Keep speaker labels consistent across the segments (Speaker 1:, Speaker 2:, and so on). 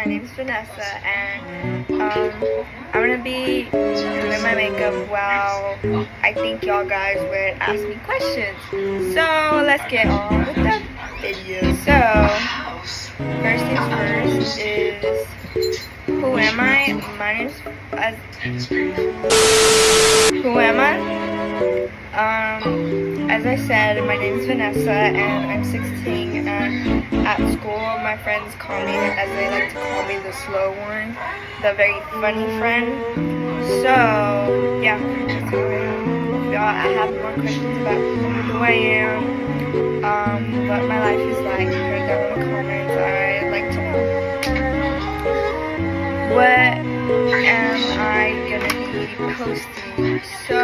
Speaker 1: my name is Vanessa, and I'm gonna be doing my makeup while I think y'all guys would ask me questions. So let's get on with the video. So first things first is, who am I? My name's who am I? As I said, my name is Vanessa, and I'm 16, and at school, my friends call me, as they like to call me, the slow one, the very funny friend. So, yeah, that's who I am. If y'all have more questions about who I am, what my life is like, put it down in the comments. I'd like to know. What am I gonna be posting? So,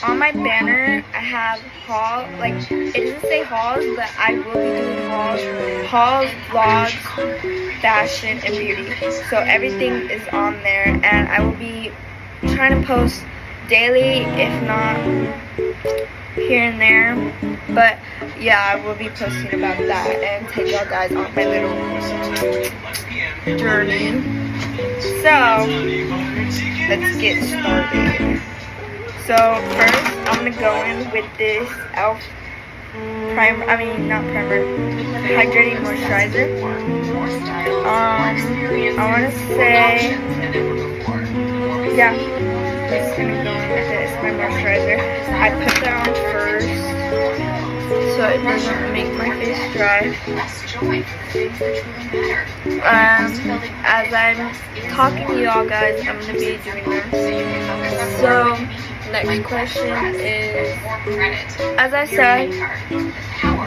Speaker 1: on my banner, I have it doesn't say hauls, but I will be doing hauls, vlogs, fashion, and beauty. So everything is on there, and I will be trying to post daily, if not here and there. But yeah, I will be posting about that and take y'all guys on my little journey. So let's get started. So first, I'm gonna go in with this e.l.f. primer. Not primer, hydrating moisturizer. I want to say, yeah, just gonna go in with this, my moisturizer. I put that on first, so it doesn't make my face dry. As I'm talking to y'all guys, I'm gonna be doing that. So next question is, as I said,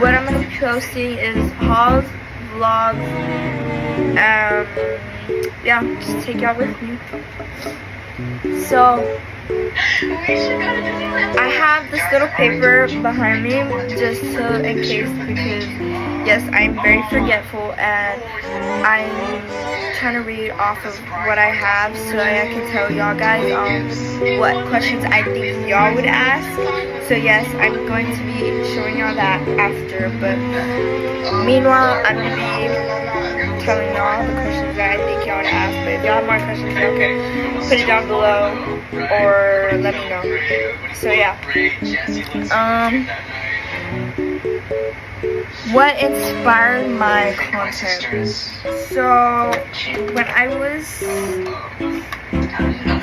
Speaker 1: what I'm going to be posting is hauls, vlogs, yeah, just take y'all with me. So, I have this little paper behind me, just in case, because, yes, I'm very forgetful, and I'm trying to read off of what I have so I can tell y'all guys what questions I think y'all would ask. So yes, I'm going to be showing y'all that after, but meanwhile, I'm going to be telling y'all the questions that I think y'all would ask. But if y'all have more questions, y'all can put it down below or let me know. So yeah, what inspired my content? So when I was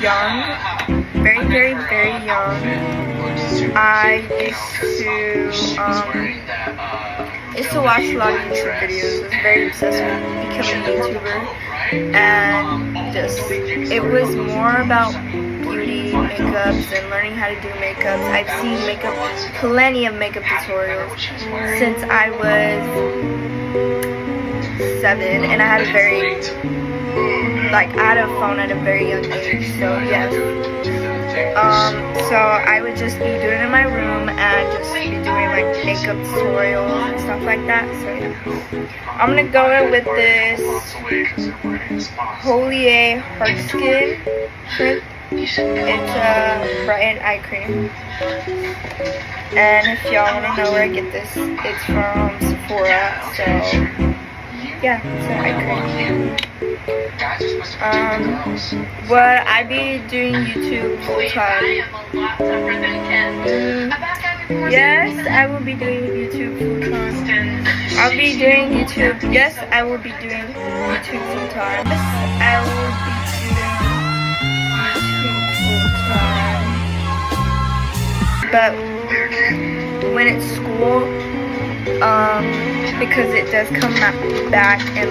Speaker 1: young, very, very, very young, I used to watch a lot of YouTube videos. I was very obsessed with becoming a YouTuber, and it was more about beauty, makeups, and learning how to do makeups. I've seen plenty of makeup tutorials since I was 7, and I had a phone at a very young age, so yes. So I would just be doing it in my room and just be doing makeup tutorials and stuff like that. So yeah, I'm gonna go in with this Holier Hard Skin Print. It's a brighten eye cream, and if y'all want to know where I get this, it's from Sephora. So yeah, it's an eye cream. Would I be doing YouTube full time? Yes, I will be doing YouTube full time. I'll be doing YouTube. Yes, I will be doing YouTube full time. Yes, I will be doing YouTube full time. But when it's school, because it does come back in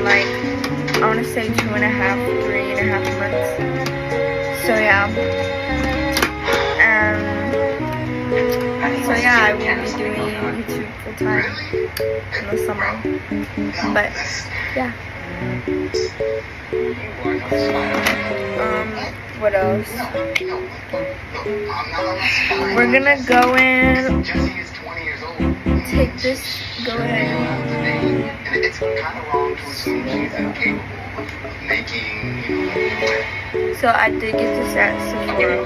Speaker 1: I want to say 3.5 months. So yeah. So yeah, I will be doing YouTube full time in the summer. But yeah. What else? We're gonna go in. Take this. Go ahead. So I did get this at Sephora,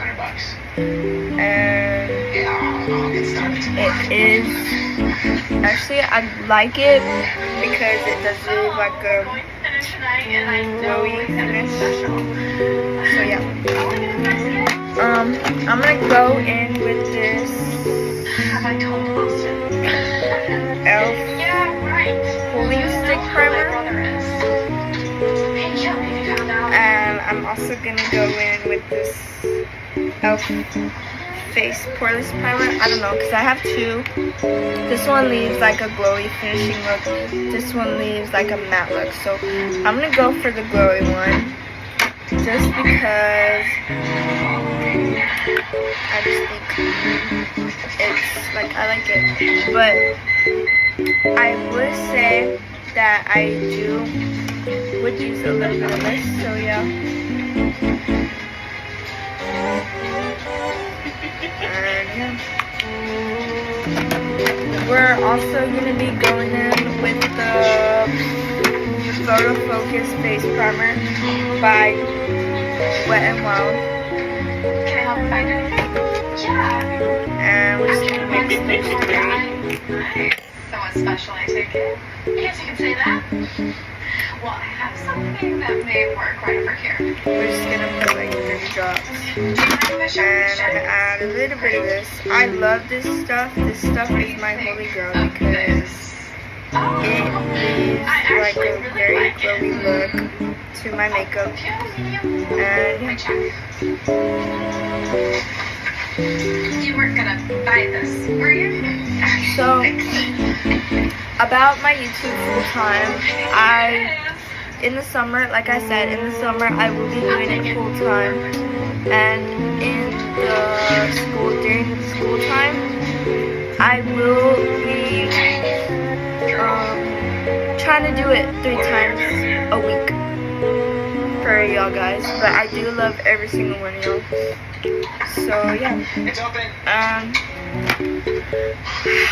Speaker 1: and it is actually, I like it because it does leave glowy finish. So yeah. I'm gonna go in with this elf cooling stick primer, and I'm also gonna go in with this elf face poreless primer. I don't know, because I have two. This one leaves like a glowy finishing look. This one leaves like a matte look. So I'm gonna go for the glowy one, just because I just think it's like, I like it. But I would say that I would use a little bit of this. So yeah. And yeah. We're also going to be going in with the Photo Focus Face Primer by Wet n Wild.
Speaker 2: Can I help find anything? Yeah.
Speaker 1: And we're just going to mix those three.
Speaker 2: Somewhat special, I take it. Yes, you can say that. Well, I have something that may work right over here.
Speaker 1: We're just going to put like 3 drops. And I'm going to add a little bit of this. I love this stuff. This stuff is my holy grail because it leaves like a very glowy look to my makeup. And
Speaker 2: you weren't gonna buy this, were you?
Speaker 1: so, about my YouTube full time, in the summer, like I said, in the summer I will be doing it full time, and in the school, during the school time, I will be trying to do it 3 times a week for y'all guys, but I do love every single one of y'all. So yeah.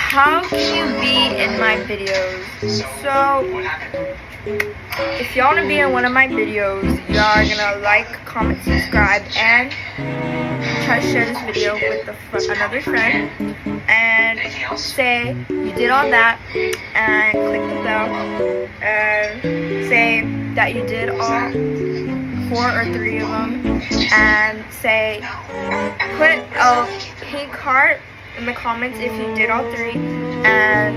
Speaker 1: How can you be in my videos? So if y'all want to be in one of my videos, y'all are gonna like, comment, subscribe, and try to share this video with another friend, and say you did all that, and click the bell, and say that you did all 4 or 3 of them, and say, put a pink heart in the comments if you did all 3, and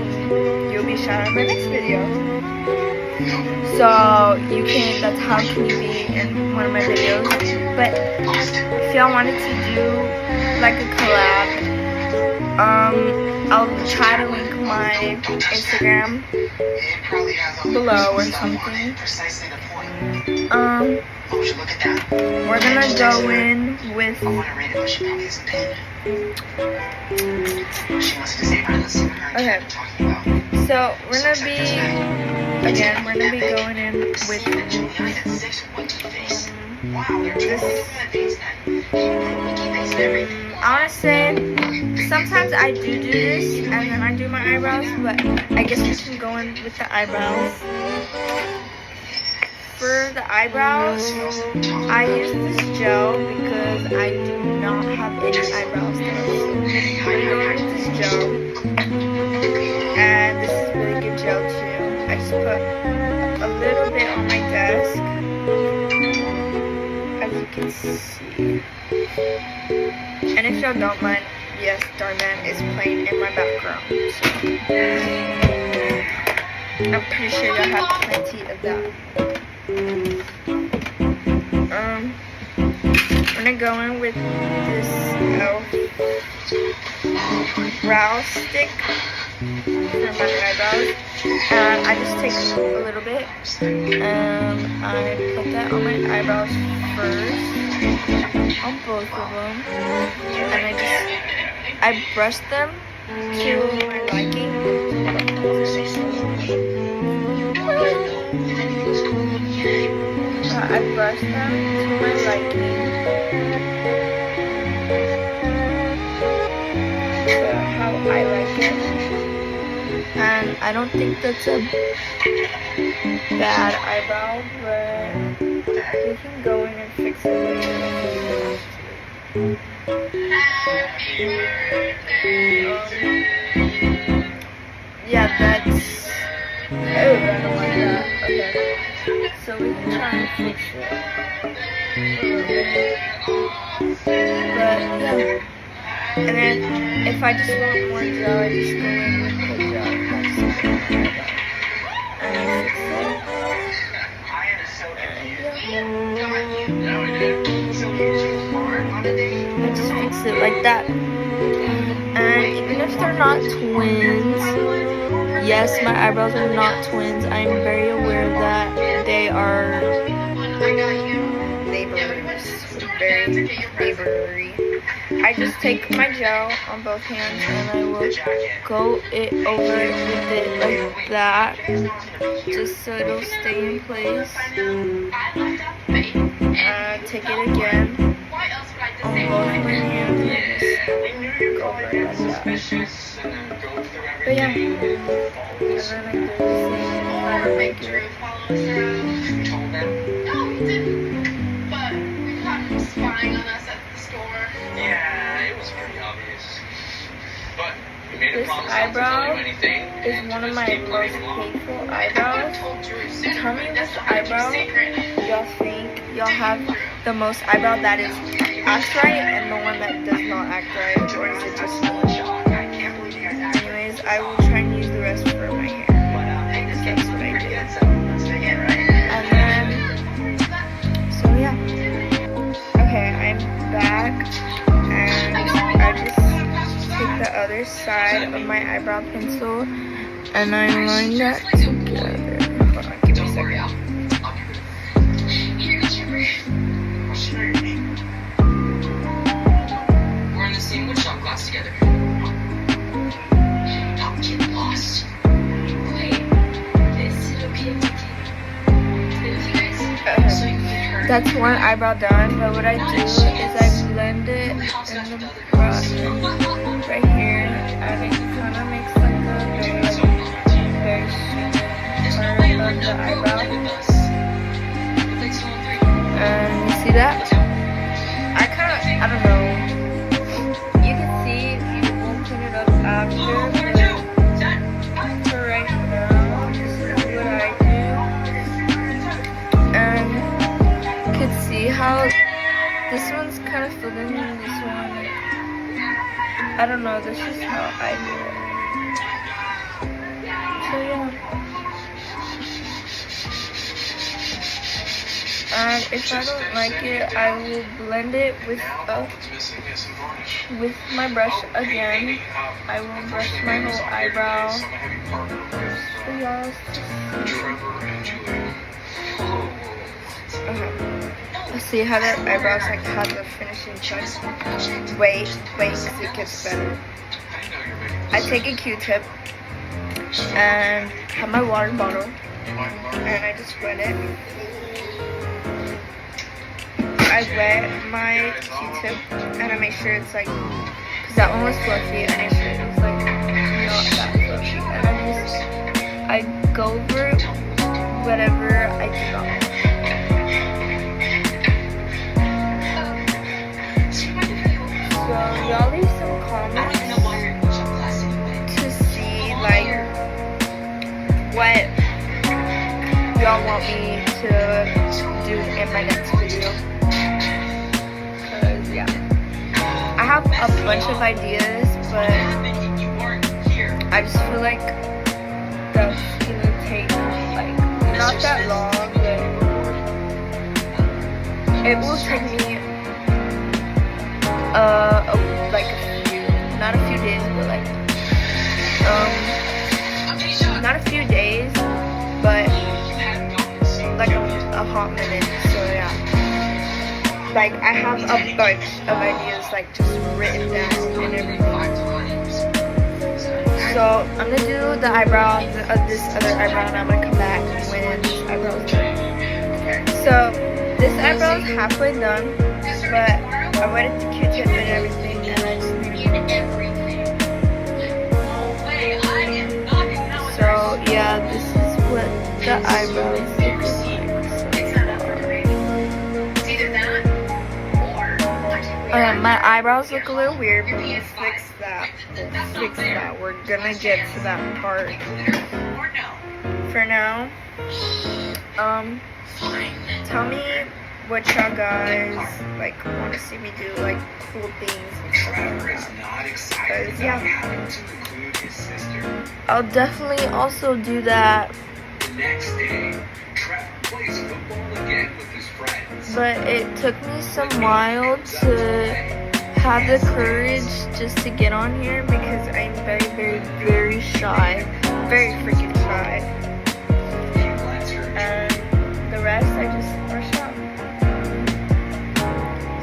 Speaker 1: you'll be shouted out in my next video. So that's how can you be in one of my videos. But if y'all wanted to do like a collab, I'll try to link my Instagram below or something. We're gonna go in with okay. So we're gonna be going in with this. I wanna say sometimes I do this and then I do my eyebrows, but I guess we can go in with the eyebrows. For the eyebrows, I use this gel because I do not have any eyebrows now. So I'm going with this gel, and this is really good gel too. I just put a little bit on my desk, as you can see. And if y'all don't mind, yes, Darman is playing in my background. So I'm pretty sure y'all have plenty of that. I'm gonna go in with this elf brow stick for my eyebrows, and I just take a little bit and I put that on my eyebrows first, on both of them, and I brush them to my liking. I brush them to my liking, so how I like it, and I don't think that's a bad eyebrow, but you can go in and fix it later. Yeah, that's, oh, I don't like that. Okay, so trying to fix it a little bit. But yeah. And then if I just want more gel, I just go in with the gel. And I fix it. I just fix it like that. And even if they're not twins, yes, my eyebrows are not twins. I'm very aware that they are neighbors, very neighbory. I just take my gel on both hands and I will go it over with it like that, just so it'll stay in place. Take it again on both my hands and just go over it like that. But yeah, and then I do the same for my Grwm.
Speaker 2: No, we didn't. But we caught him spying on us at the store.
Speaker 3: Yeah, it was pretty obvious. But we made a
Speaker 1: This
Speaker 3: promise not to
Speaker 1: eyebrow
Speaker 3: tell you anything.
Speaker 1: is one of my most painful eyebrows. Tell me which eyebrow y'all think y'all have the most eyebrow that is acts right and the one that does not act right, or is it just one? Anyways, I will try and use the rest for my hair. That's what I did. And then, so yeah. Okay, I'm back, and I just take the other side of my eyebrow pencil and I line that together. Hold on, give me a second.
Speaker 3: We're in the same woodshop class together. Don't get lost.
Speaker 2: Wait, is it okay if
Speaker 1: That's one eyebrow done, but what I do is I blend it in the brush right here, and it kind of makes like a very straight part of the eyebrow. And you see that? I don't know. You can see you won't clean it up after, but for right now, this is what I do. And you can see how this one's kind of filled in and this one, I don't know, this is how I do it. So yeah. And if I don't like it, I will blend it with my brush again. I will brush my whole eyebrow for y'all to see. Okay. Let's see how the eyebrows like have the finishing touch. Wait, because it gets better. I take a Q-tip and have my water bottle, and I just wet it. I wet my Q-tip and I make sure it's like, because that one was fluffy, I make sure it was like not that fluffy, and I go over whatever I do not want. So y'all leave some comments to see like what y'all want me to do in my next video. Yeah, I have a bunch of ideas, but I just feel like that's gonna take like not that long, but it will take me like not a few days, but like not a few days, but like a hot minute. So yeah. Like, I have a bunch of ideas, like, just written down and everything. So, I'm gonna do the eyebrow of this other eyebrow, and I'm gonna come back when this eyebrow is done. So, this eyebrow is halfway done, but I wetted the Q-tip and everything, and I just need to So, yeah, this is what the eyebrows look like. My eyebrows look a little weird, but we'll fix that. We're gonna get to that part. For now, Tell me what y'all guys like want to see me do, like cool things and stuff like that. Cause yeah, I'll definitely also do that. But it took me some while to have the courage just to get on here because I'm very, very, very shy. Very freaking shy. And the rest I just brush up.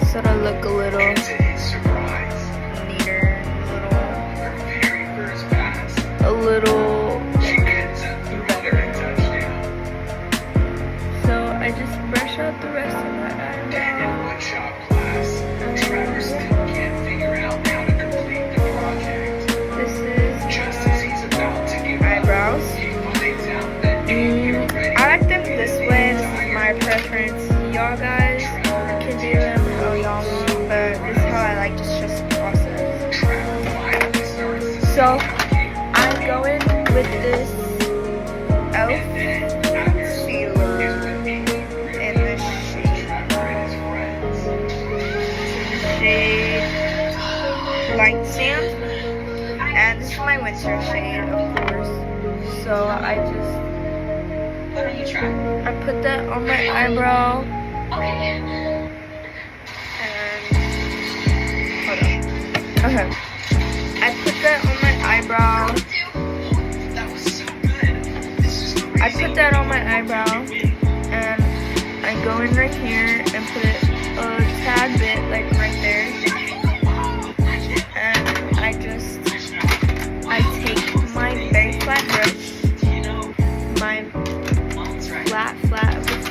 Speaker 1: So to look a little neater, a little better. So I just brush out the rest of my eyebrows. This is my eyebrows. I like them this way. This is my preference. Y'all guys can do them how y'all want, but this is how I like to just process. So I'm going with this elf sealer in the shade light sand, and this is my winter shade, of course. So I put that on my eyebrow. And hold on. Okay. I put that on my eyebrow. And I go in right here and put it a tad bit, like right there. And I take my very flat brush, my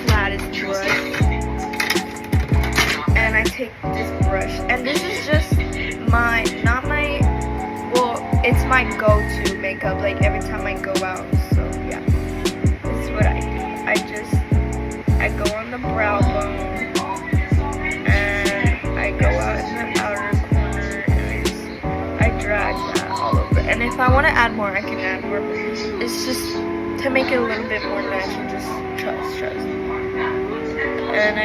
Speaker 1: flattest brush, and I take this brush, and this is just it's my go-to makeup, like every time I go out. So yeah, this is what I do. I go on the brow bone, and I go out in the outer corner, and I drag that all over. And if I want to add more, I can add more, but it's just to make it a little bit more natural, just trust. And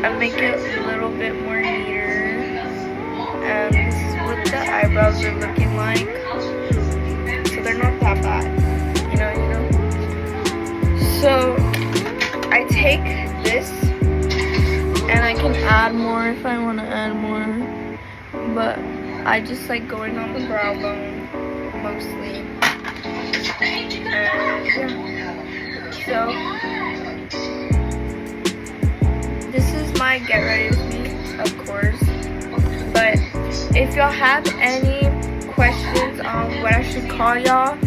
Speaker 1: I make it a little bit more neater. And this is what the eyebrows are looking like. So they're not that bad, you know. So I take this, and I can add more if I want to add more. But I just like going on the brow bone mostly. And yeah. So this is my get ready with me, of course. But if y'all have any questions on what I should call y'all,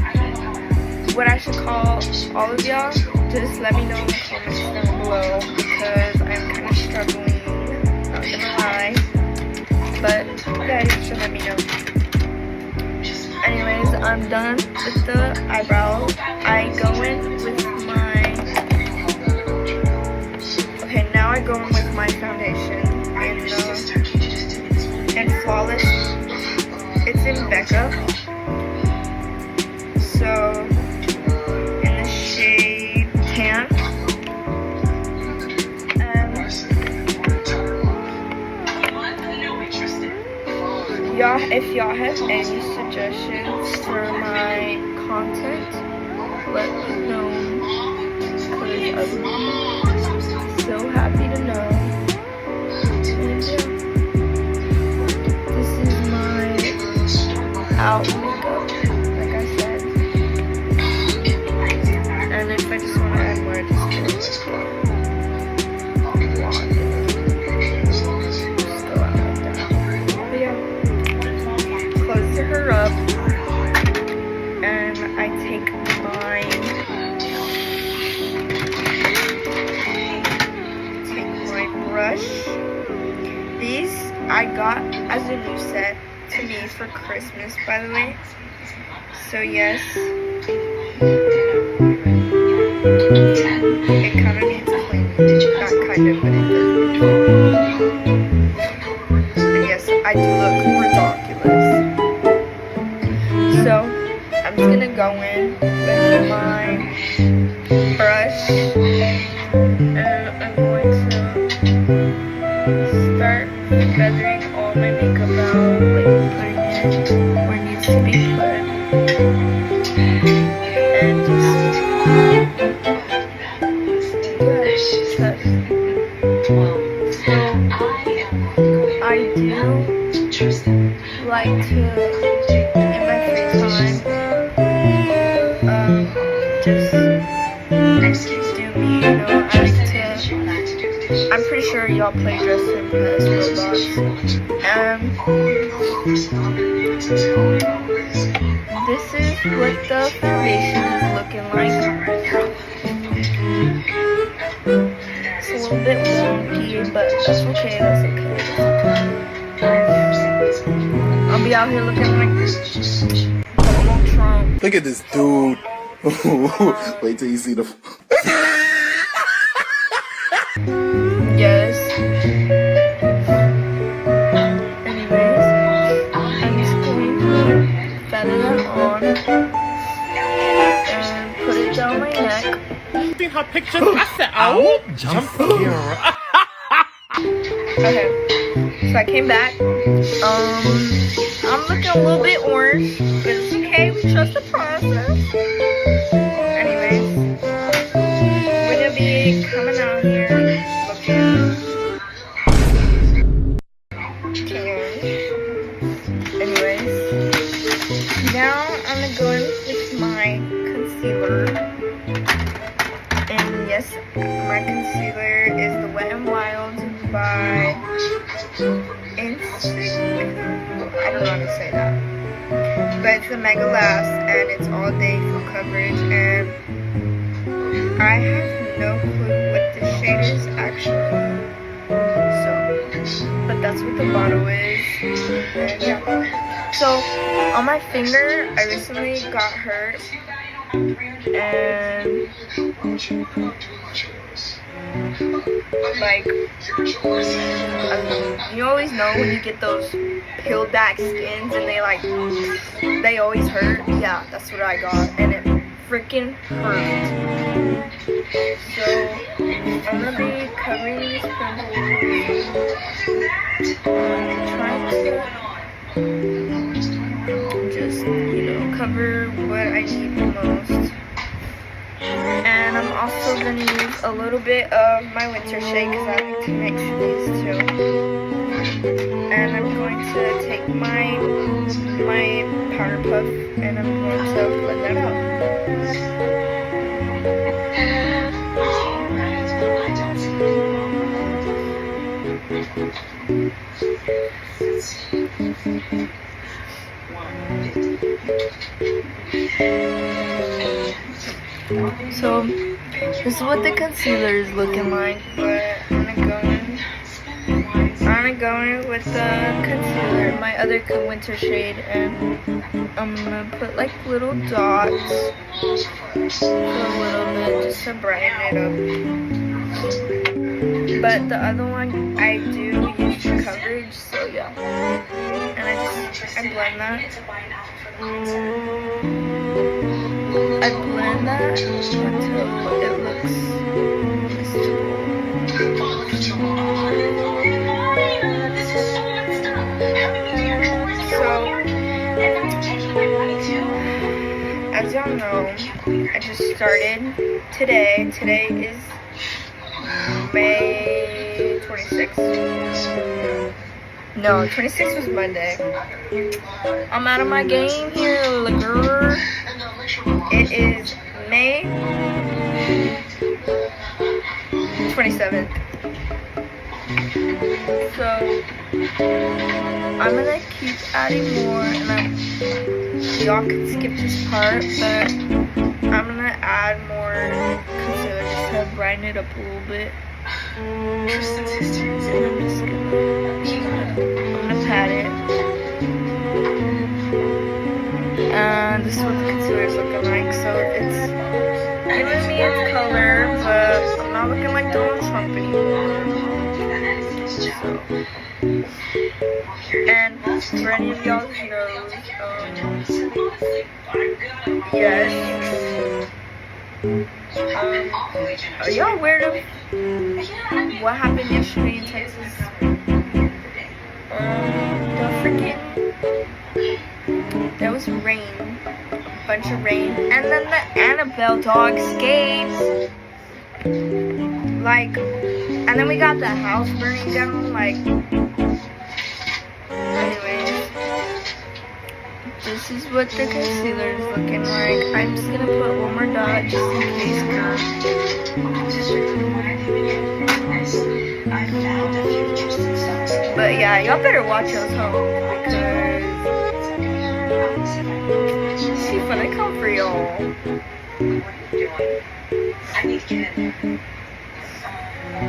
Speaker 1: what I should call all of y'all, just let me know in the comments down below because I'm kind of struggling, not gonna lie. But yeah, you should let me know. Anyways, I'm done with the eyebrows. I go in with now I go in with my foundation in Flawless. It's in Becca. So in the shade Tan. Y'all, if y'all have any suggestions for my content, let me know. Because I'm so happy to know. This is my out makeup, like I said. And if I just want to add more, I just go out like that. But yeah, close her up, and I take my brush. These I got as a new set to me for Christmas, by the way. So yes, it kind of needs cleaning. Not kind of, but it does. And yes, I do look ridiculous. So I'm just gonna go in with my brush. like to, in my free time, just do me, you know. I like to, I'm pretty sure y'all play Dress and Impress Roblox. This is what the foundation is looking like. It's a little bit wonky, but that's okay, that's okay. I'll be out here looking like Donald Trump.
Speaker 4: Look at this dude. Wait till you see the.
Speaker 1: Yes. Anyways, I'm just going to feather them on and put it down my neck.
Speaker 5: See her pictures? I said, "Ow, jump here."
Speaker 1: Okay, so I came back. I'm looking a little bit orange, but it's okay. We trust the process. Anyways, we're gonna be coming out here looking tan. Anyways, now I'm gonna go in with my concealer. And yes, my concealer is the Wet n Wild by I don't know how to say that. But it's the Mega Last and it's all day full coverage, and I have no clue what the shade is actually. So, but that's what the bottle is. And yeah. So on my finger, I recently got hurt. And like, you always know when you get those peeled back skins and they always hurt. Yeah, that's what I got, and it freaking hurt. So I'm gonna be covering these pimples, trying to just, you know, cover what I need the most. And I'm also going to use a little bit of my winter shade because I like to mix these two. And I'm going to take my powder puff and I'm going to blend that out. So this is what the concealer is looking like, but I'm gonna go in with the concealer, my other winter shade, and I'm gonna put like little dots for a little bit just to brighten it up. But the other one I do use for coverage, so yeah. And I blend that. I blend that until it looks mistable. So, as y'all know, I just started today. Today is May 26th. No, 26th was Monday. I'm out of my game here, girl. It is May 27th. So I'm gonna keep adding more, and y'all can skip this part, but I'm gonna add more concealer just to brighten it up a little bit. And I'm gonna pat it. And this is what the concealer is looking like. So it's giving me its color, but I'm not looking like Donald Trump anymore. So, and for any of y'all who knows, yes. Are y'all aware of what happened yesterday in Texas? There was rain, a bunch of rain, and then the Annabelle dog escaped. Like, and then we got the house burning down. Like, anyways, this is what the concealer is looking like. I'm just gonna put one more dot just in case, girl. But yeah, y'all better watch those home because she's gonna come for y'all.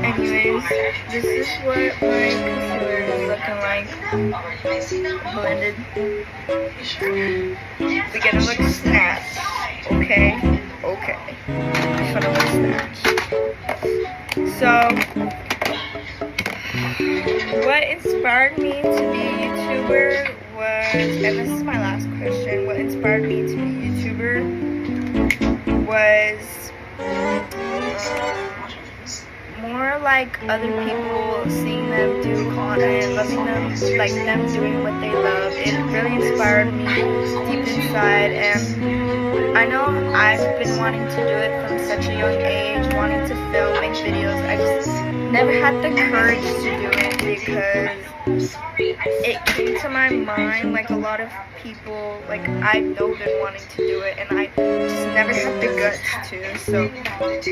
Speaker 1: Anyways, this is what my concealer is looking like. Blended. We're gonna look snatched. Okay? Okay. We're gonna look snatched. So, what inspired me to be a YouTuber was, and this is my last question, what inspired me to be a YouTuber was more like other people, seeing them do content, loving them, like them doing what they love. It really inspired me deep inside, and I know I've been wanting to do it from such a young age, wanting to film, make videos. I just never had the courage to do it because it came to my mind like a lot of people, like I know been wanting to do it, and I just never had the guts to. So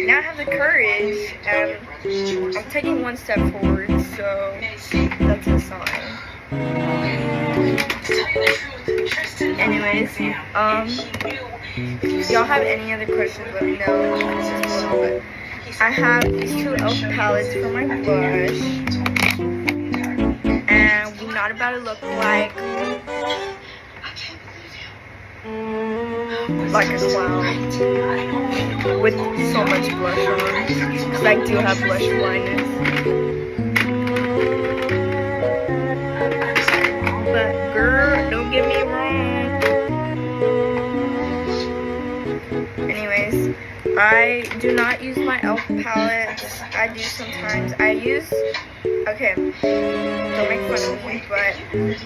Speaker 1: now I have the courage, and I'm taking one step forward. So that's a sign. Anyways, if y'all have any other questions, let me know in the comments below. But I have these two e.l.f. palettes for my blush, and we're not about to look like a clown with so much blush on, because I do have blush blindness. But girl, don't get me wrong. Anyways, I do not use my e.l.f. palettes. I do sometimes. Okay, don't make fun of me, but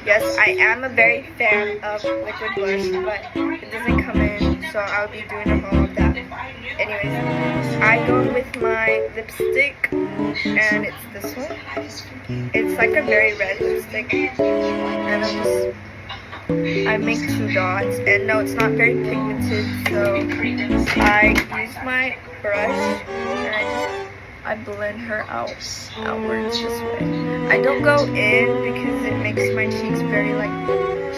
Speaker 1: yes, I am a very fan of liquid blush, but it doesn't come in, so I'll be doing a haul of that. Anyways, I go with my lipstick, and it's this one. It's like a very red lipstick, and I make 2 dots, and no, it's not very pigmented, so I use my brush, and I blend her outwards this way. I don't go in because it makes my cheeks very like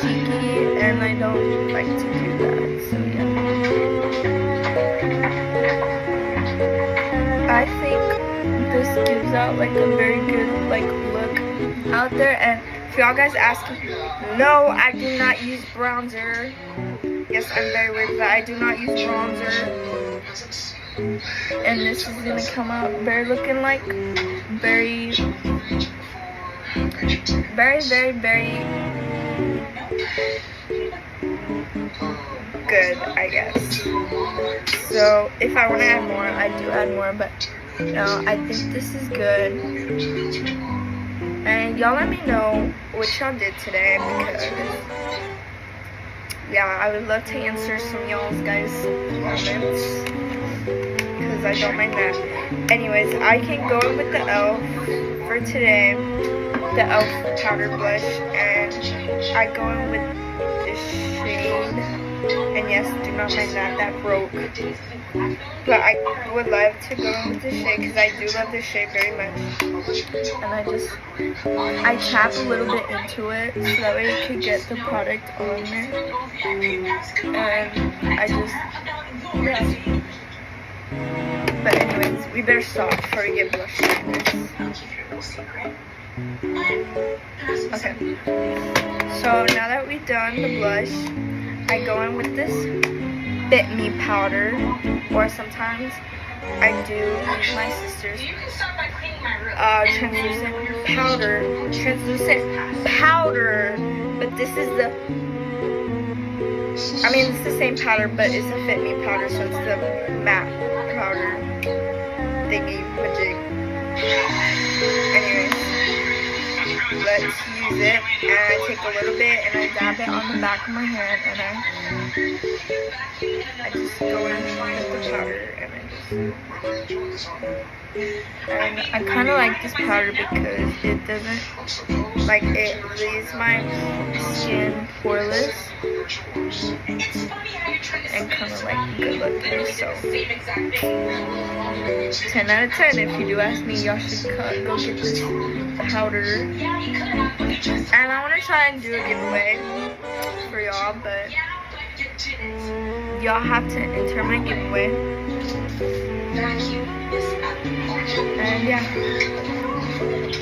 Speaker 1: cheeky, and I don't like to do that, so yeah. I think this gives out like a very good like look out there, and if y'all guys asking, no, I do not use bronzer. Yes, I'm very weird, but I do not use bronzer. And this is gonna come out looking like very good, I guess. So if I want to add more, I do add more, but no, I think this is good. And y'all let me know what y'all did today, because yeah, I would love to answer some y'all's guys' comments, because I don't mind that. Anyways, I can go in with the e.l.f. for today, the e.l.f. powder blush, and I go in with this shade, and yes, do not mind that broke, but I would love to go in with this shade, because I do love this shade very much, and I tap a little bit into it, so that way you can get the product on there, and yeah. But anyways, we better stop before we get blushed on this. Okay, so now that we've done the blush, I go in with this Fit Me powder, or sometimes I do use my sister's translucent powder, but this is it's the same powder, but it's a Fit Me powder, so it's the matte powder thingy majig. Anyways, let's use it, and I take a little bit and I dab it on the back of my hand, and I just go in with the powder, and I just And I kind of like this powder because it doesn't, like, it leaves my skin poreless and kind of like good looking. So 10 out of 10 if you do ask me. Y'all should go get this powder. And I want to try and do a giveaway for y'all, but y'all have to enter my giveaway. And yeah,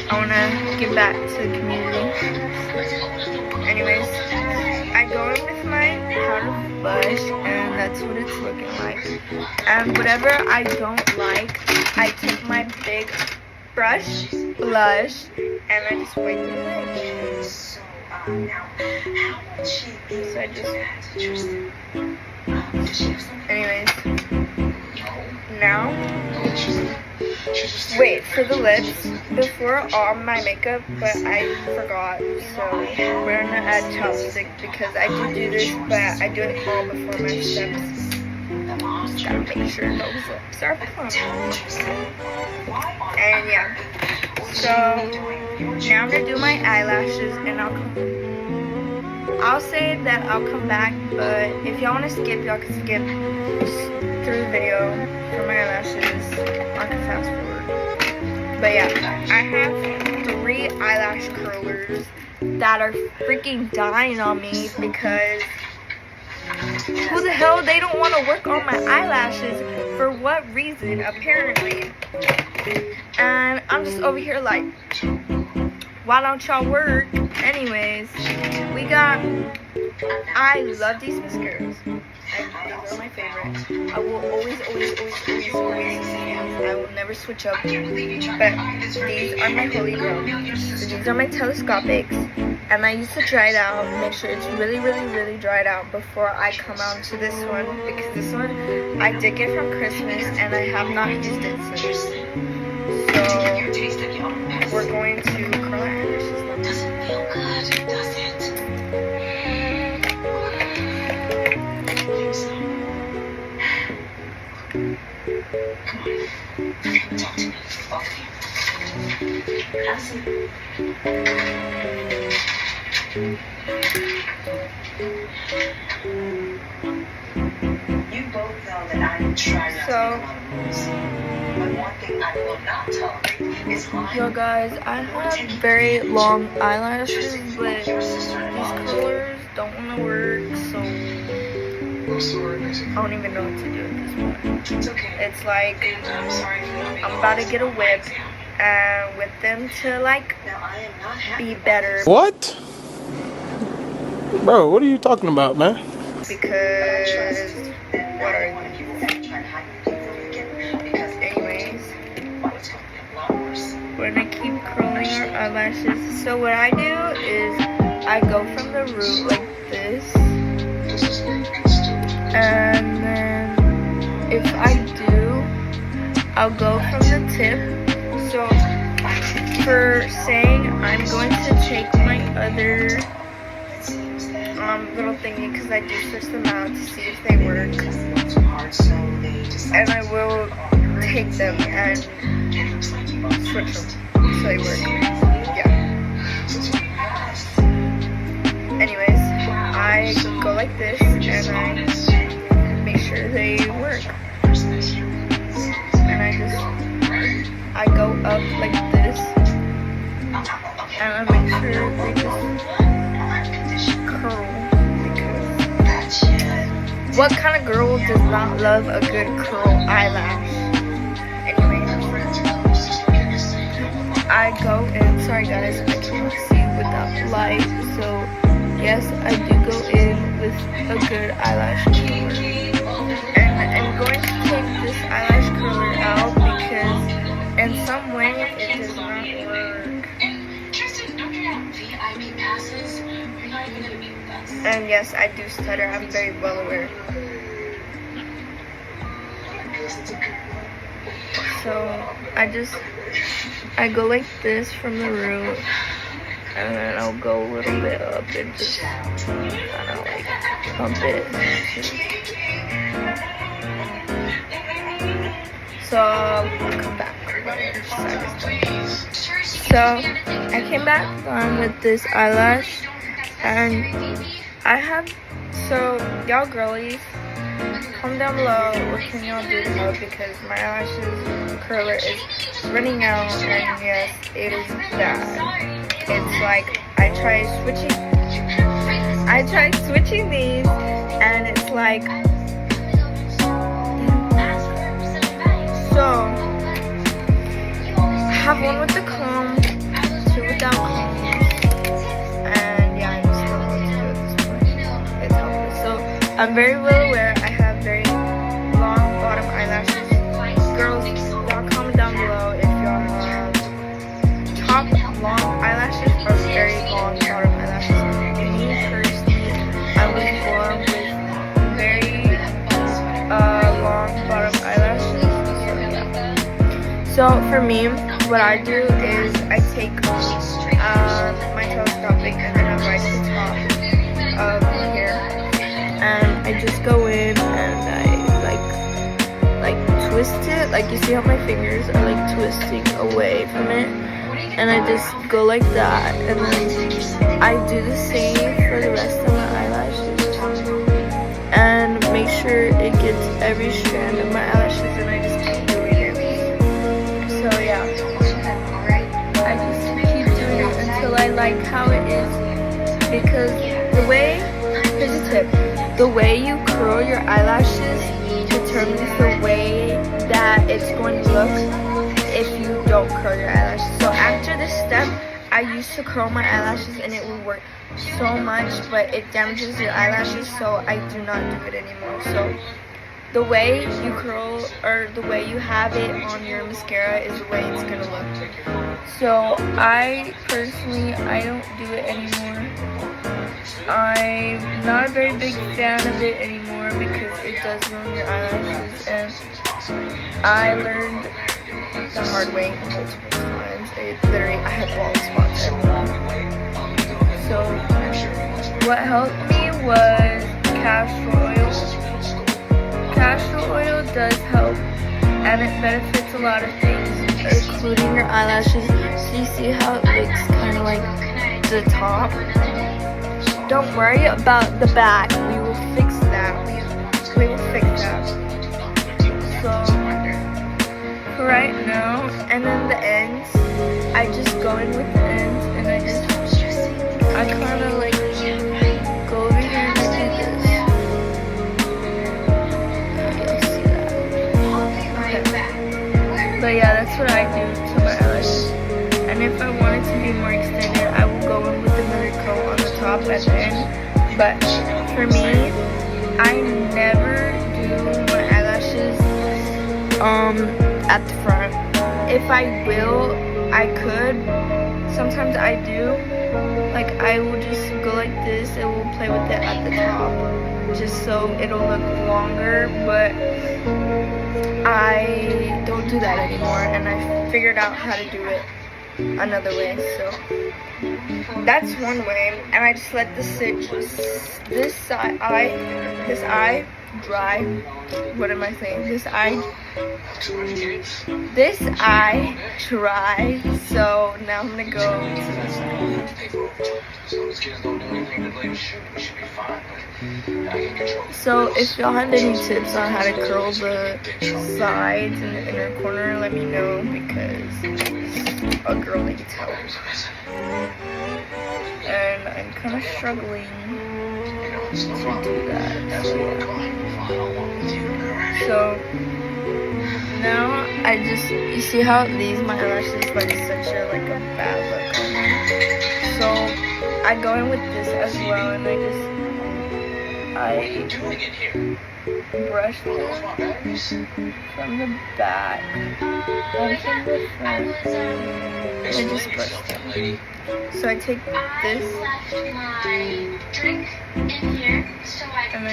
Speaker 1: I want to give back to the community. Anyways, I go in with my powder blush, and that's what it's looking like. And whatever I don't like, I take my big blush, and I just wipe it away. So I just, anyways, now, wait, for the lips, before all my makeup, but I forgot, so we're gonna add chopstick because I do this, but I do it all before my steps. Just gotta make sure those lips are plump. And yeah, so now I'm gonna do my eyelashes, and I'll say that I'll come back, but if y'all wanna skip, y'all can skip through the video for my eyelashes. I can fast forward. But yeah, I have 3 eyelash curlers that are freaking dying on me because who the hell, they don't want to work on my eyelashes for what reason, apparently. And I'm just over here like, why don't y'all work? Anyways, we got, I love these mascaras. These are my favorite. I will always use these. I will never switch up. But these are my holy grail. So these are my telescopics. And I used to dry it out, make sure it's really, really, really dried out before I come on to this one. Because this one, I did get from Christmas and I have not used it since. So, we're going to curl our eyelashes now.
Speaker 2: Doesn't feel good, does it? Come on. Talk to me, both of you. Listen. You both know that I try not to lose. But one thing I will not tolerate is lying.
Speaker 1: Yo guys, I have very long eyelashes, but these curlers don't want to work, so I don't even know what to do at this point.
Speaker 2: It's okay.
Speaker 1: It's like,
Speaker 2: I'm sorry for not being
Speaker 1: I'm about to get a whip and with them to like
Speaker 2: Now I am not happy
Speaker 1: be better
Speaker 5: What? Bro, what are you talking about, man?
Speaker 1: because what are you? Anyways, we're gonna keep curling our eyelashes. So what I do is I go from the root like this, and then if I do, I'll go from the tip. So for saying, I'm going to take my other little thingy, because I do switch them out to see if they work, and I will take them and switch them so they work. Yeah. Anyways, I go like this and I make sure they work, and I go up like this and I make sure they just curl. What kind of girl does not love a good curl eyelash? Anyway, I go in. Sorry guys, I can't see without light. So yes, I do go in with a good eyelash curler. And I'm going to take this eyelash curler out because in some way it does not work. And yes, I do stutter. I'm very well aware. So I go like this from the root, and then I'll go a little bit up and just kind of like pump it. So I'll come back. So I came back with this eyelash, and I have, so y'all girlies, comment down below what can y'all do to help, because my eyelashes curler is running out, and yes, it is bad. It's like I tried switching these, and it's like, so I have one with the comb, two without combs, and yeah, I just don't know what to do at this point. It's helpless. So I'm very well aware I have very long bottom eyelashes. Girls, y'all comment down below if y'all have top long eyelashes or very long bottom eyelashes. Me personally, I was born with very long bottom eyelashes. So for me, what I do is I take my telescopic and then I right to the top of here, and I just go in and I like twist it. Like, you see how my fingers are like twisting away from it, and I just go like that, and then I do the same for the rest of my eyelashes and make sure it gets every strand of my eyelashes, and I just keep doing it. So yeah, I just keep doing it until I like how it is, because here's a tip, the way you curl your eyelashes determines the way that it's going to look if you don't curl your eyelashes. So after this step, I used to curl my eyelashes and it would work so much, but it damages your eyelashes, so I do not do it anymore. So the way you curl, or the way you have it on your mascara, is the way it's gonna look. So I personally, I don't do it anymore. I'm not a very big fan of it anymore because it does ruin your eyelashes, and I learned the hard way multiple times. I had bald spots everywhere. So what helped me was castor oil. Castor oil does help, and it benefits a lot of things, including your eyelashes. So you see how it looks kind of like the top? Don't worry about the back. We will fix that. We will fix that. So for right now, and then the ends, I just go in with the ends, and I kind of like go over here and I do this. You'll see that. Okay. But yeah, that's what I do to my eyelashes. And if I wanted to be more extended, I will go in with another coat on the top at the end. But for me, I never do my eyelashes at the front. If I will, I could. Sometimes I do. Like, I will just go like this and we'll play with it at the top, just so it'll look longer. But I don't do that anymore, and I figured out how to do it another way. So that's one way, and I just let this eye dry. What am I saying? This eye dry. So now I'm gonna go to the side. So if y'all have any tips on how to curl the sides and the inner corner, let me know, because a girl needs help. And I'm kind of struggling to do that. So now I just, you see how it leaves my eyelashes like such a bad look on me. So I go in with this as well, and I brush this from the back and from the front. I just brush them. So I take this and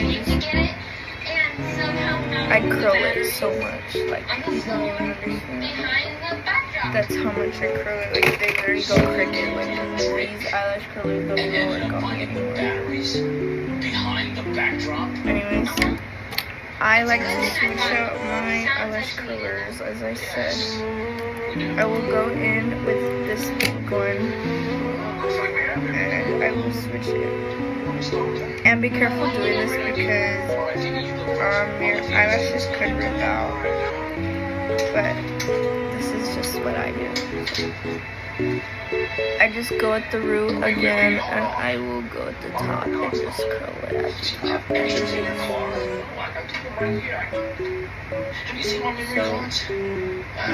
Speaker 1: I curl it so much, like, you don't even understand. That's how much I curl it. Like, they literally go crooked. Like, these eyelash curlers don't even work on me anymore. Anyways, I like to switch out my eyelash colors, as I said. I will go in with this pink one, and I will switch it. And be careful doing this because your eyelashes could rip out. But this is just what I do. I just go at the root again, and I will go at the top and just curl it at the top. So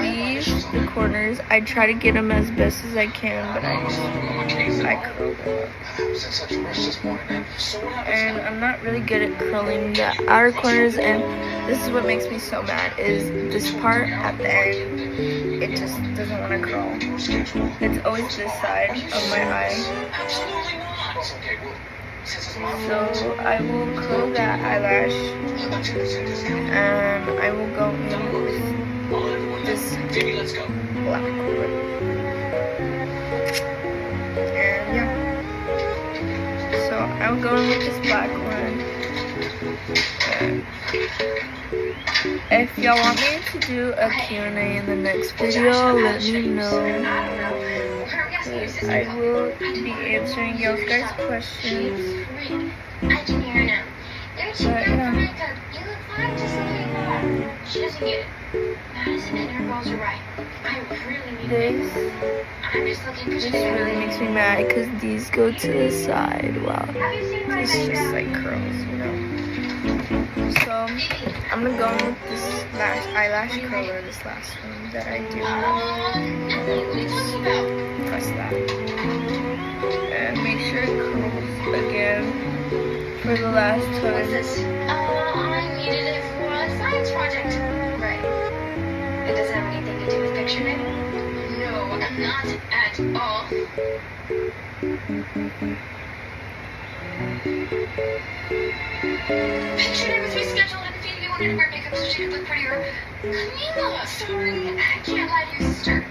Speaker 1: these, the corners, I try to get them as best as I can, but I curl them up. And I'm not really good at curling the outer corners, and this is what makes me so mad, is this part at the end. It just doesn't want to curl. It's always this side of my eye. So I will curl that eyelash, and I will go in with this black one. And yeah. So I'm going with this black one. And if y'all want me to do a Q&A in the next video, let me know. Because I will be answering y'all's guys' questions.
Speaker 6: I can hear her now. There's your
Speaker 1: But,
Speaker 6: makeup. You look fine just the way you are. She doesn't get it. Madison and her girls are right. I really need
Speaker 1: This
Speaker 6: I'm just looking for
Speaker 1: really makes me mad because these go to the side. Wow.
Speaker 6: Have you seen my
Speaker 1: It's just
Speaker 6: makeup?
Speaker 1: like curls, you know. So I'm gonna go with this last eyelash curler, this last one that I do.
Speaker 6: Emily, what are you talking about?
Speaker 1: Press that. And make sure it curls again for the last
Speaker 6: What's
Speaker 1: time.
Speaker 6: this? I needed it for a science project. Right. It doesn't have anything to do with picture day? No, not at all. Picture day was rescheduled and Phoebe wanted to wear makeup so she could look prettier. Camila, sorry, I can't lie to your sister.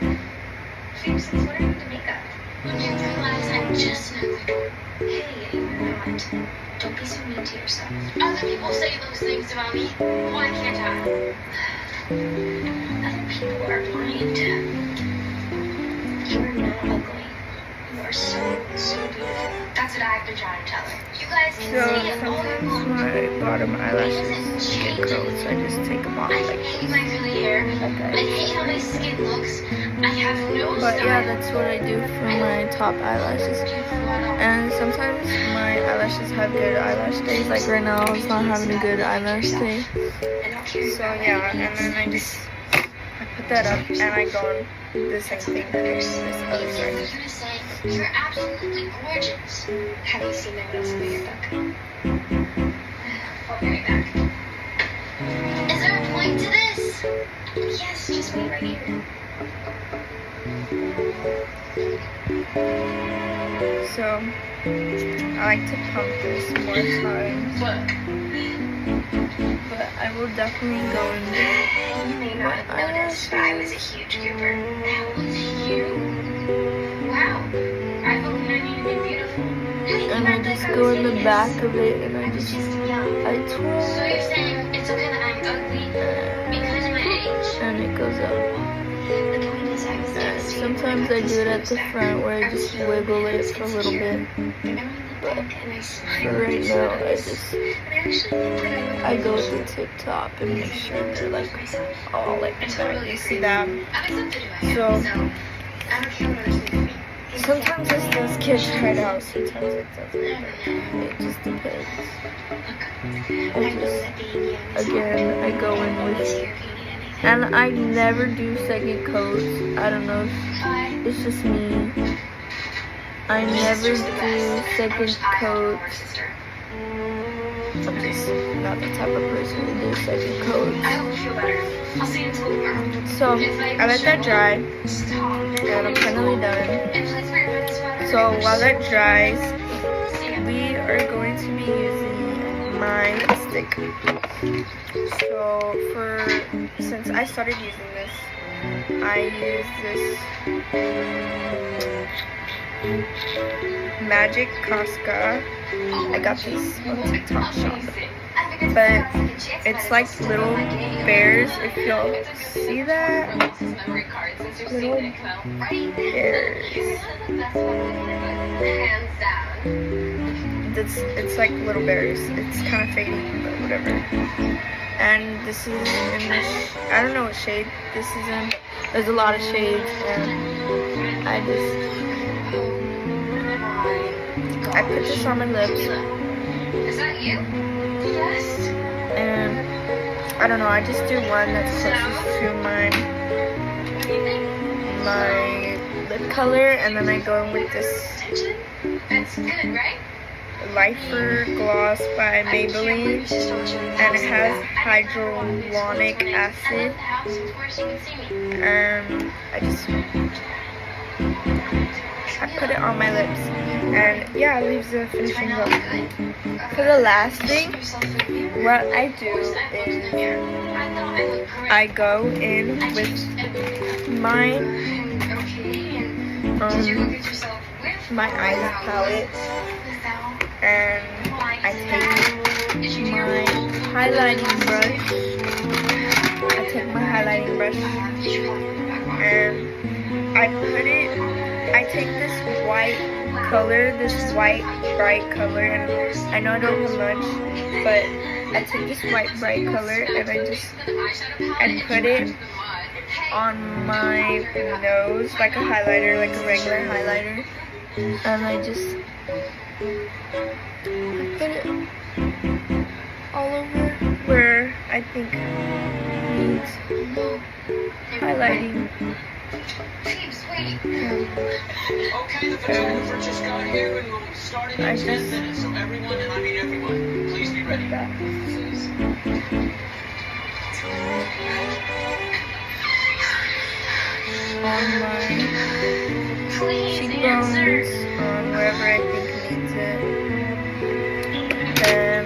Speaker 6: Phoebe says, what are you to makeup? When you realize I'm just an ugly door. Hey, you're not. Don't be so mean to yourself. Other people say those things about me. Why can't I? Other people are blind. You're not ugly. You are so beautiful. That's what I've been trying to tell her. You guys
Speaker 1: So
Speaker 6: can see it all year
Speaker 1: sometimes
Speaker 6: long.
Speaker 1: my bottom eyelashes get curled, so I just take them off
Speaker 6: I
Speaker 1: like
Speaker 6: hate
Speaker 1: this.
Speaker 6: my curly hair.
Speaker 1: Okay.
Speaker 6: I hate how my skin looks. I have no
Speaker 1: But
Speaker 6: style.
Speaker 1: yeah, that's what I do for my top eyelashes. And sometimes my eyelashes have good eyelash days. Like right now, I was not having a good eyelash day. So yeah, and then I put that up and I go on the same thing for this other
Speaker 6: I
Speaker 1: side.
Speaker 6: was gonna say, you're absolutely gorgeous. Have you seen my notes in your book? I'll be right back. Is there a point to this? Yes, just wait right here.
Speaker 1: So I like to pump this more times, but I will definitely go in
Speaker 6: You may not have noticed, but I was a huge goober. That was you. Wow. I hope you made me beautiful.
Speaker 1: and I just go in the back of it and I just I
Speaker 6: So
Speaker 1: twirl
Speaker 6: you're saying it's okay that I'm ugly because of my age?
Speaker 1: and it goes up.
Speaker 6: The point is I was
Speaker 1: And
Speaker 6: devastated.
Speaker 1: sometimes I do it at the front where I just wiggle it for a little bit. But for right now, I go with the tip top and make sure they're like all like that. You see that? So sometimes this does get right out, sometimes it doesn't. It just depends. Again, I go in with, and I never do second coats. I don't know if it's just me. I never do second coats. I'm just not the type of person to do second coats.
Speaker 6: I hope you feel better. I'll see you until tomorrow.
Speaker 1: So I let that dry, and I'm finally done. So while that dries, we are going to be using my lipstick. So since I started using this, I use this Magic Casca. I got this on TikTok shop. but it's like little bears, if y'all see that. Little bears. It's like little bears. It's kind of fading, but whatever. And this is in this, I don't know what shade this is in. There's a lot of shades, and I put this on my lips.
Speaker 6: Is that you? Yes.
Speaker 1: And I don't know, I just do one that's closest to my lip color, and then I go in with this
Speaker 6: That's good, right?
Speaker 1: Lifer Gloss by Maybelline, and it has hyaluronic acid, and I put it on my lips, and yeah, it leaves a finishing look. For the last thing, what I do is I go in with my eyes palette, and I take my highlighting brush. And I take this white color, this white bright color, and I know I don't have much, but I take this white bright color and I put it on my nose like a highlighter, like a regular highlighter, and I just put it all over where I think needs highlighting.
Speaker 3: Okay, the photographer just got here and we'll start in 10 minutes. So everyone, and I mean everyone, please be ready.
Speaker 1: On my cheekbones, on wherever I think needs it. Then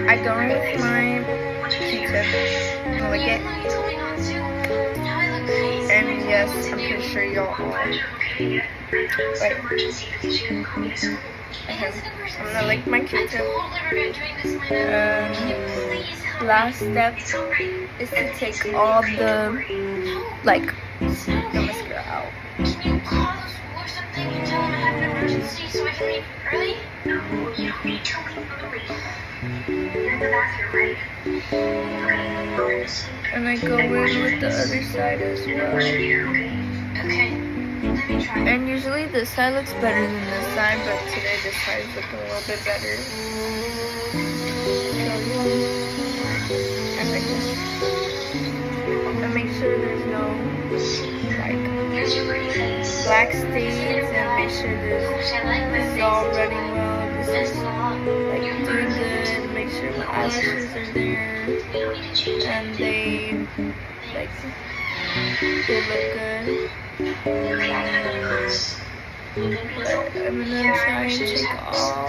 Speaker 1: I go in with my Q-tip and lick it. And yes, I'm pretty sure y'all are. Wait. I'm gonna lick my Q-tip. Last step is to take all the mascara out.
Speaker 6: Can you call the school or something and tell them I have an emergency so I can leave early? No, you don't need to leave early. You're in the bathroom, right? Okay.
Speaker 1: And I go in with the other side as well.
Speaker 6: Okay. Let me try.
Speaker 1: And usually this side looks better than this side, but today this side is looking a little bit better. And I make sure there's no black stains, and make sure this is all running well. This is doing good. Make sure my eyelashes are there, and they look good. But I'm gonna try and take all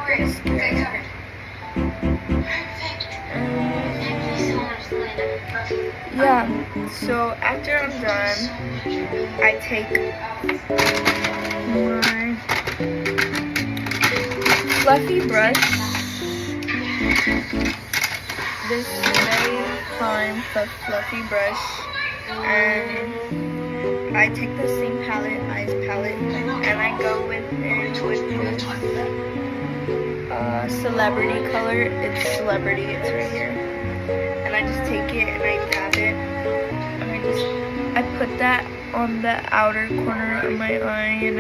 Speaker 1: mascara. Yeah, so after I'm done, I take my fluffy brush, this very fine fluffy brush, and I take the same eyes palette, and I go with it with this celebrity color. It's celebrity, it's right here. And I just take it and I dab it, and I put that on the outer corner of my eye, and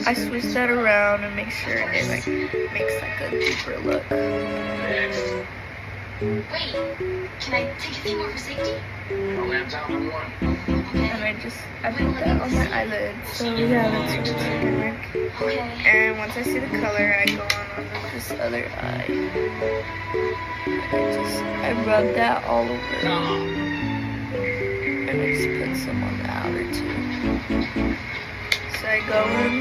Speaker 1: I switch that around and make sure it makes a deeper look.
Speaker 6: Wait, can I take a few more for safety?
Speaker 1: And I put that on my eyelids. So yeah, that's what it's looking like.
Speaker 6: Okay.
Speaker 1: And once I see the color, I go on with this other eye. I rub that all over. And I just put some on the outer too. So I go in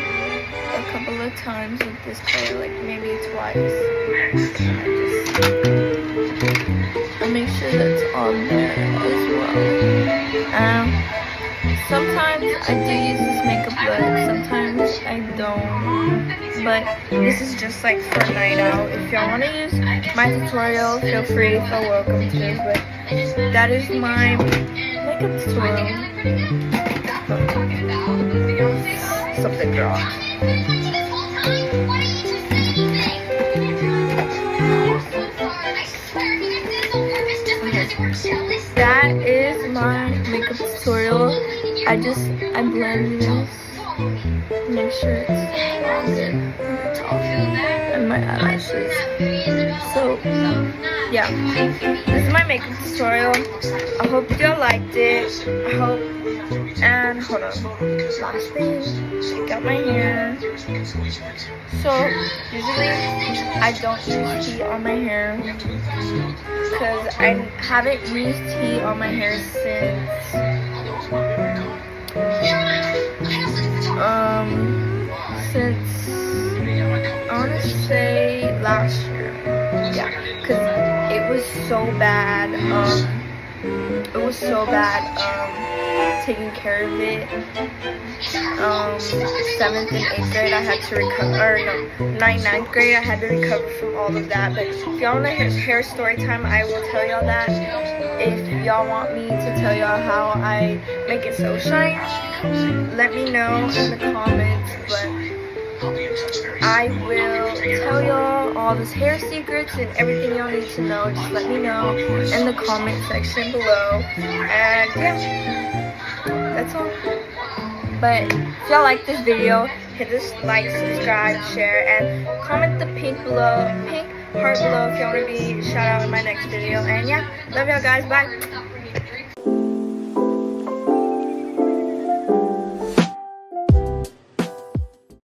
Speaker 1: a couple of times with this color, like maybe twice. I make sure that's on there as well. Sometimes I do use this makeup look. Sometimes I don't. But this is just like for a night out. If y'all want to use my tutorial, feel free. Feel welcome to. But that is my makeup tutorial. Something wrong. That is my makeup tutorial. I blend this, make sure it's all good on the top and my eyelashes. So yeah, this is my makeup tutorial. I hope y'all liked it. I hope. And hold on, last thing, check out my hair. So usually I don't use tea on my hair because I haven't used tea on my hair since I want to say last year. Yeah, because it was so bad. It was so bad. Taking care of it. 7th and 8th grade I had to recover, or no, 9th grade I had to recover from all of that. But if y'all want to hear hair story time, I will tell y'all that. If y'all want me to tell y'all how I make it so shiny, let me know in the comments. But I will tell y'all all this hair secrets and everything y'all need to know. Just let me know in the comment section below. And yeah, that's all. But if y'all like this video, hit this like, subscribe, share, and comment the pink heart below if y'all want to be shout out in my next video. And yeah, love y'all guys. Bye.